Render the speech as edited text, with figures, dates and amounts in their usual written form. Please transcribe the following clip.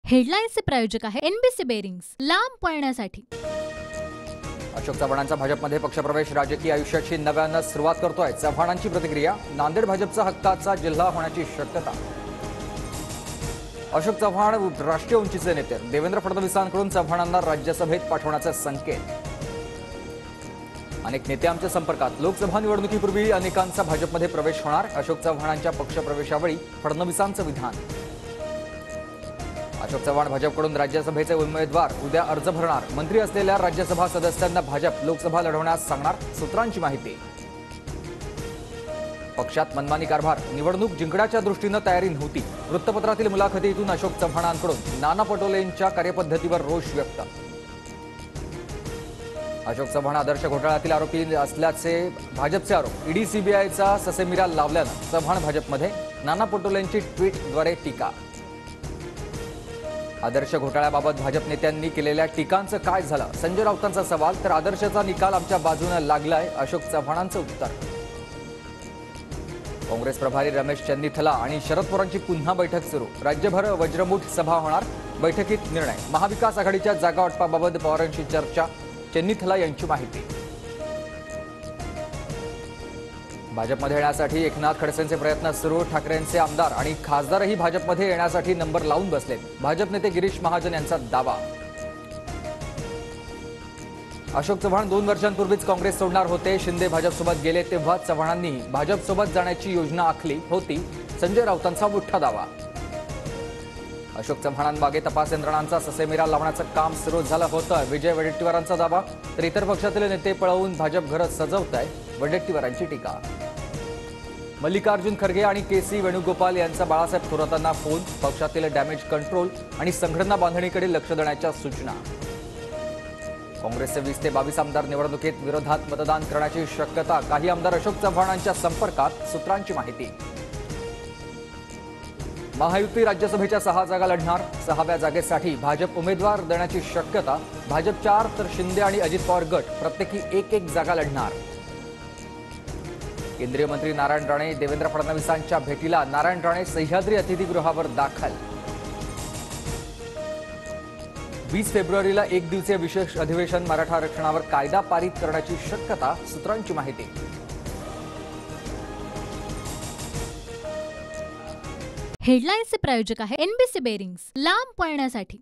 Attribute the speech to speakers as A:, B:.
A: हेडलाईन्सचे प्रायोजक आहे NBC bearings, लांब पळण्यासाठी।
B: अशोक चव्हाणांचा भाजपमध्ये पक्षप्रवेश राजकीय आयुष्याची नव्यानं सुरुवात करतोय। चव्हाणांची प्रतिक्रिया, नांदेड भाजपचा हक्काचा जिल्हा होण्याची शक्यता। अशोक चव्हाण राष्ट्रीय उंचीचे नेते, देवेंद्र फडणवीसांकडून चव्हाणांना राज्यसभेत पाठवण्याचे संकेत। अनेक नेते आमच्या संपर्कात, लोकसभा निवडणुकीपूर्वी अनेकांचा भाजपमध्ये प्रवेश होणार। अशोक चव्हाणांच्या पक्षप्रवेशावेळी फडणवीसांचं विधान। अशोक चव्हाण भाजपकडून राज्यसभेचे उमेदवार उद्या अर्ज भरणार। मंत्री असलेल्या राज्यसभा सदस्यांना भाजप लोकसभा लढवण्यास सांगणार, सूत्रांची माहिती। पक्षात मनमानी कारभार, निवडणूक जिंकण्याच्या दृष्टीने तयारी नव्हती। वृत्तपत्रातील मुलाखतीतून अशोक चव्हाणांकडून नाना पटोलेंच्या कार्यपद्धतीवर रोष व्यक्त। अशोक चव्हाण आदर्श घोटाळ्यातील आरोपी असल्याचे भाजपचे आरोप। ईडी सीबीआयचा ससेमिरा लावल्यानं चव्हाण भाजपमध्ये, नाना पटोलेंची ट्विटद्वारे टीका। आदर्श घोटाळ्याबाबत भाजप नेत्यांनी केलेल्या टीकांचं काय झालं, संजय राऊतांचा सवाल। तर आदर्शचा निकाल आमच्या बाजूने लागलाय, अशोक चव्हाणांचं उत्तर। काँग्रेस प्रभारी रमेश चन्नीथला आणि शरद पवारांची पुन्हा बैठक सुरू। राज्यभर वज्रमुठ सभा होणार, बैठकीत निर्णय। महाविकास आघाडीच्या जागा वाटपाबाबत पवारांशी चर्चा, चन्नीथला यांची माहिती। भाजपमध्ये येण्यासाठी एकनाथ खडसेंचे प्रयत्न सुरू। ठाकरेंचे आमदार आणि खासदारही भाजपमध्ये येण्यासाठी नंबर लावून बसलेत, भाजप नेते गिरीश महाजन यांचा दावा। अशोक चव्हाण 2 वर्षांपूर्वीच काँग्रेस सोडणार होते। शिंदे भाजपसोबत गेले तेव्हा चव्हाणांनी भाजपसोबत जाण्याची योजना आखली होती, संजय राऊतांचा मोठा दावा। अशोक चव्हाणांमागे तपास यंत्रणांचा ससेमिरा लावण्याचं काम सुरू झालं होतं, विजय वडेट्टीवारांचा दावा। तर इतर पक्षातील नेते पळवून भाजप घरं सजवत आहे, वडेट्टीवारांची टीका। मल्लिकार्जुन खरगे आणि केसी वेणुगोपाल यांचा बाळासाहेब थोरातांना फोन। पक्षातील डॅमेज कंट्रोल आणि संघटना बांधणीकडे लक्ष देण्याच्या सूचना। काँग्रेसचे 20 ते 22 आमदार निवडणुकीत विरोधात मतदान करण्याची शक्यता। काही आमदार अशोक चव्हाणांच्या संपर्कात, सूत्रांची माहिती। महायुती राज्यसभेच्या 6 जागा लढणार। 6व्या जागेसाठी भाजप उमेदवार देण्याची शक्यता। भाजप 4 तर शिंदे आणि अजित पवार गट प्रत्येकी 1-1 जागा लढणार। केंद्रीय मंत्री नारायण राणे देवेंद्र फडणवीसांच्या भेटीला। नारायण राणे सह्याद्री अतिथीगृहावर दाखल। 20 फेब्रुवारीला 1 दिवसीय विशेष अधिवेशन, मराठा आरक्षणावर कायदा पारित करण्याची शक्यता, सूत्रांची माहिती।
A: हेडलाईन्सचे प्रायोजक आहे एनबीसी बेरिंग्स, लांब पळण्यासाठी।